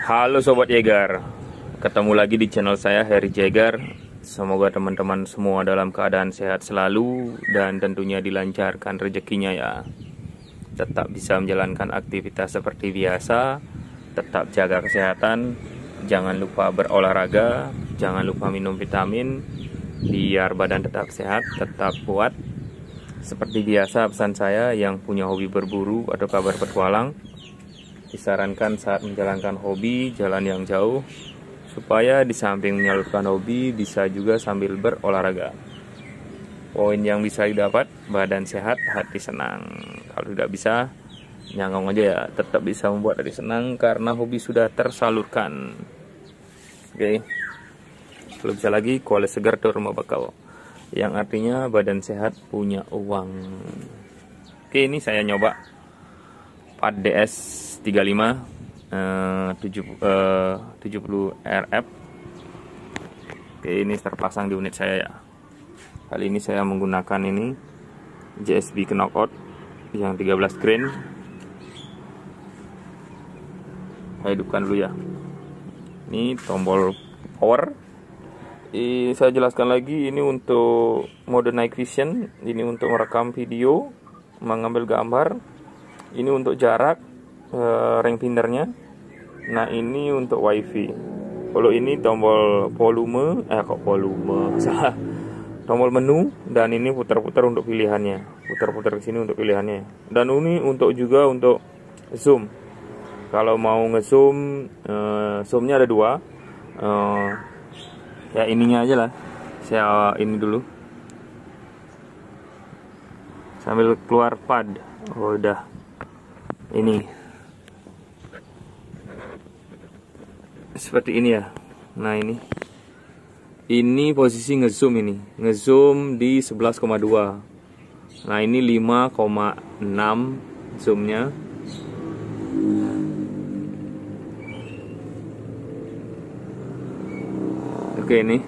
Halo Sobat Jager, ketemu lagi di channel saya Heri Jager. Semoga teman-teman semua dalam keadaan sehat selalu dan tentunya dilancarkan rezekinya ya. Tetap bisa menjalankan aktivitas seperti biasa, tetap jaga kesehatan, jangan lupa berolahraga, jangan lupa minum vitamin, biar badan tetap sehat, tetap kuat. Seperti biasa pesan saya yang punya hobi berburu atau kabar petualang, disarankan saat menjalankan hobi jalan yang jauh, supaya di samping menyalurkan hobi bisa juga sambil berolahraga. Poin yang bisa didapat, badan sehat, hati senang. Kalau tidak bisa, nyangong aja ya, tetap bisa membuat hati senang karena hobi sudah tersalurkan. Oke. Kalau bisa lagi, kuali segar tuh rumah bakal, yang artinya badan sehat punya uang. Oke, ini saya nyoba pad DS 35 70 RF. Oke, ini terpasang di unit saya ya. Kali ini saya menggunakan ini JSB Knockout yang 13 grain. Saya hidupkan dulu ya. Ini tombol power. Saya jelaskan lagi, ini untuk mode night vision, ini untuk merekam video, mengambil gambar, ini untuk jarak, ring pindernya. Nah, ini untuk wifi. Kalau ini tombol volume, salah, tombol menu, dan ini putar-putar untuk pilihannya, putar-putar ke sini untuk pilihannya. Dan ini untuk juga untuk zoom. Kalau mau ngezoom, zoomnya ada dua. Ya ininya aja lah. Saya ini dulu. Sambil keluar pad. Oh, udah. Ini. Seperti ini ya. Nah, ini posisi ngezoom ini. Ngezoom di 11,2. Nah, ini 5,6 zoomnya. Oke, ini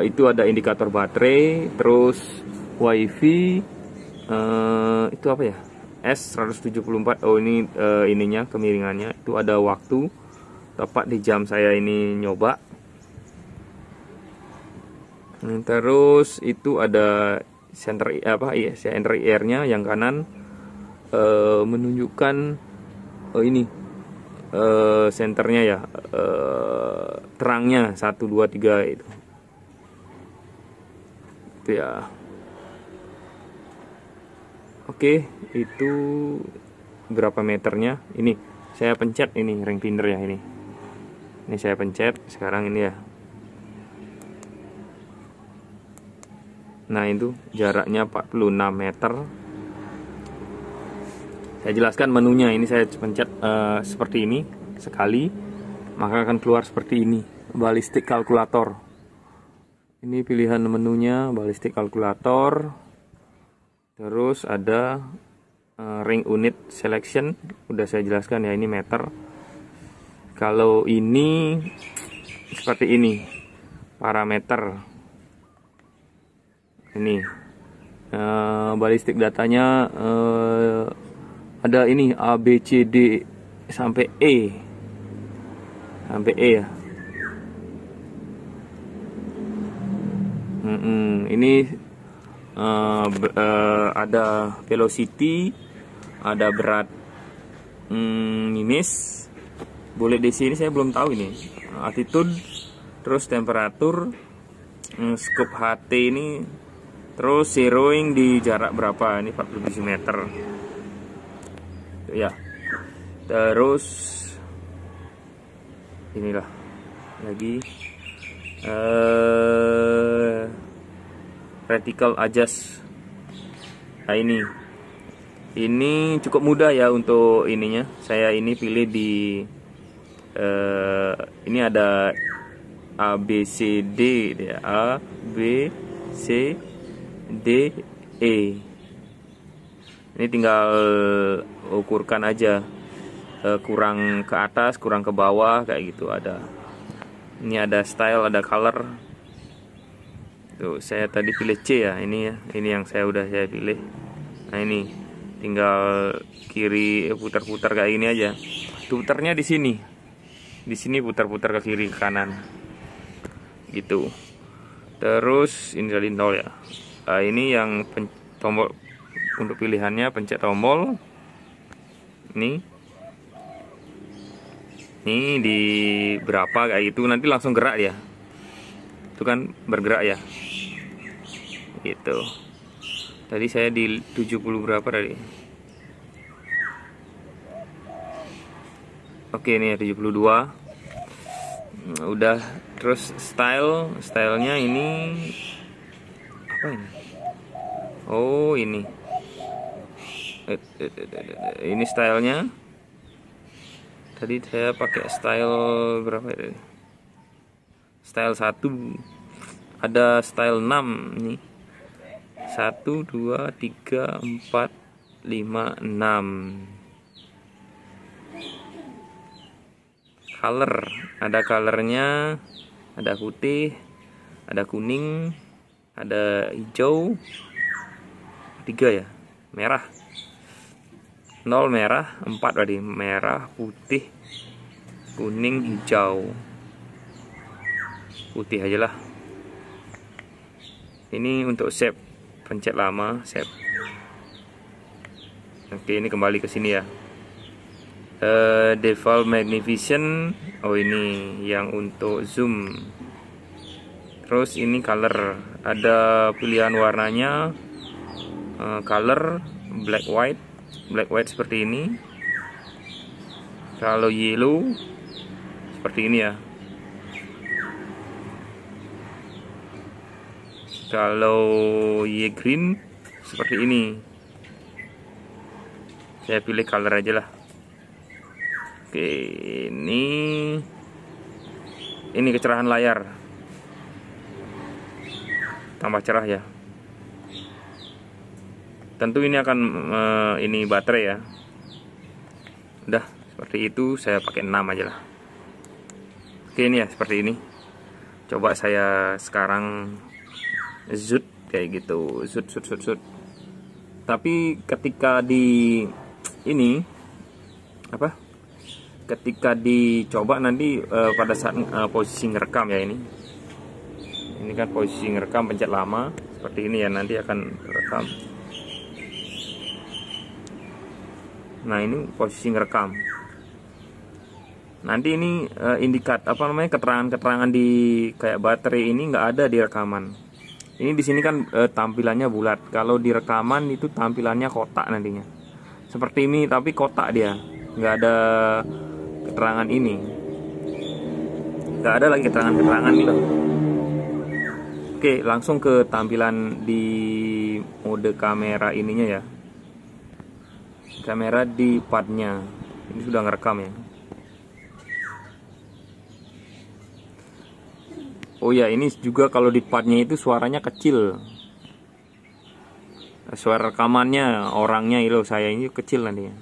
itu ada indikator baterai, terus wifi, itu apa ya, S174. Oh, ini ininya, kemiringannya itu ada waktu tepat di jam saya ini nyoba. Terus itu ada center center IR-nya yang kanan, menunjukkan ini senternya ya, terangnya 1, 2, 3 itu ya. Oke, itu berapa meternya. Ini saya pencet, ini ring finder ya, ini saya pencet sekarang ini ya. Nah, itu jaraknya 46 meter. Saya jelaskan menunya. Ini saya pencet seperti ini sekali, maka akan keluar seperti ini, ballistic calculator. Ini pilihan menunya, ballistic calculator. Terus ada ring unit selection, udah saya jelaskan ya, ini meter. Kalau ini seperti ini, parameter. Ini ballistic datanya, ada ini A, B, C, D sampai E. Ya. Ini ada velocity, ada berat mimis. Boleh di sini saya belum tahu ini. Altitude, terus temperatur, scope HT ini, terus zeroing di jarak berapa, ini 47 meter. Ya. Terus inilah lagi reticle adjust. Nah, ini cukup mudah ya untuk ininya. Saya ini pilih di ini ada A, B, C, D ya. A, B, C, D, E. Ini tinggal ukurkan aja, kurang ke atas, kurang ke bawah, kayak gitu ada. Ini ada style, ada color. Tuh, saya tadi pilih C ya, ini ya. Ini yang saya pilih. Nah, ini tinggal kiri putar-putar kayak gini aja. Putarnya di sini. Di sini putar-putar ke kiri ke kanan gitu. Terus ini dari 0 ya. Nah, ini yang tombol untuk pilihannya, pencet tombol ini di berapa kayak gitu, nanti langsung gerak ya. Itu kan bergerak ya gitu. Tadi saya di 70 berapa tadi. Oke, ini ya 72. Udah. Terus stylenya ini apa ini? Oh, ini ini stylenya. Tadi saya pakai style berapa ya? Style 1. Ada style 6 nih. 1 2 3 4 5 6. Color, ada colornya, ada putih, ada kuning, ada hijau, 3 ya, merah, 0 merah, 4 tadi, merah, putih, kuning, hijau, putih aja lah. Ini untuk save, pencet lama, save. Oke, ini kembali ke sini ya. Default magnification, oh ini yang untuk zoom. Terus ini color, ada pilihan warnanya, color black white seperti ini. Kalau yellow seperti ini ya. Kalau green seperti ini. Saya pilih color aja lah. Oke, ini kecerahan layar, tambah cerah ya. Tentu ini akan ini baterai ya. Udah seperti itu, saya pakai 6 aja lah. Oke, ini ya seperti ini. Coba saya sekarang zoom kayak gitu, zoom. Tapi ketika di ini apa? Ketika dicoba nanti pada saat posisi ngerekam ya, ini kan posisi ngerekam, pencet lama seperti ini ya, nanti akan rekam. Nah, ini posisi ngerekam. Nanti ini keterangan di kayak baterai ini nggak ada di rekaman. Ini di sini kan tampilannya bulat. Kalau di rekaman itu tampilannya kotak nantinya. Seperti ini tapi kotak dia, nggak ada keterangan ini, nggak ada lagi keterangan gitu. Oke, langsung ke tampilan di mode kamera ininya ya. Kamera di partnya ini sudah ngerekam ya. Oh ya, ini juga kalau di partnya itu suaranya kecil. Suara rekamannya orangnya itu saya ini kecil nanti ya.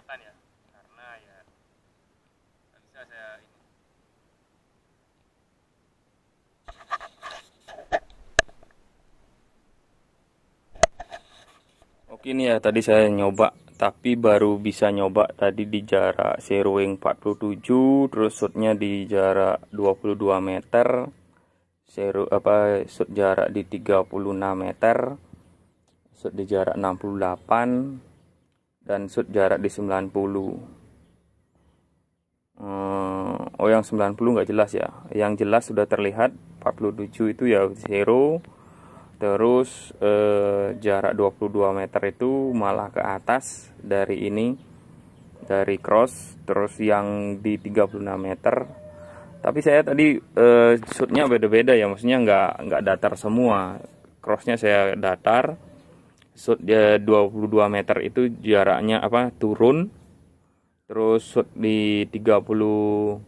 kelihatan ya, karena ya nggak bisa saya ini. Oke, ini ya tadi saya nyoba, tapi baru bisa nyoba tadi di jarak zeroing 47, terus shootnya di jarak 22 meter, shoot jarak di 36 meter, shoot di jarak 68, dan shoot jarak di 90. Oh, yang 90 nggak jelas ya. Yang jelas sudah terlihat 47 itu ya zero. Terus jarak 22 meter itu malah ke atas dari ini, dari cross. Terus yang di 36 meter, tapi saya tadi shootnya beda-beda ya, maksudnya nggak datar semua. Crossnya saya datar, shoot 22 meter itu jaraknya turun. Terus shoot di 36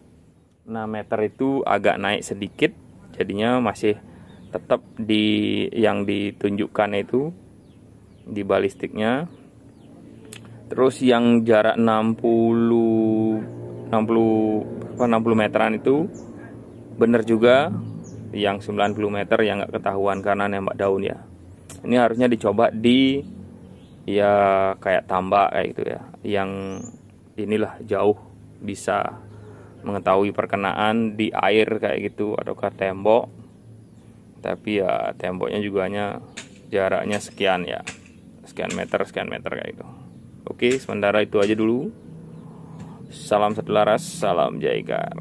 meter itu agak naik sedikit, jadinya masih tetap di yang ditunjukkan itu di balistiknya. Terus yang jarak 60 meteran itu bener juga. Yang 90 meter yang nggak ketahuan karena nembak daun ya. Ini harusnya dicoba di ya kayak tambak kayak gitu ya, yang inilah jauh bisa mengetahui perkenaan di air kayak gitu ataukah tembok. Tapi ya temboknya juga hanya jaraknya sekian ya, sekian meter kayak gitu. Oke, sementara itu aja dulu. Salam satu laras, salam Jaigar.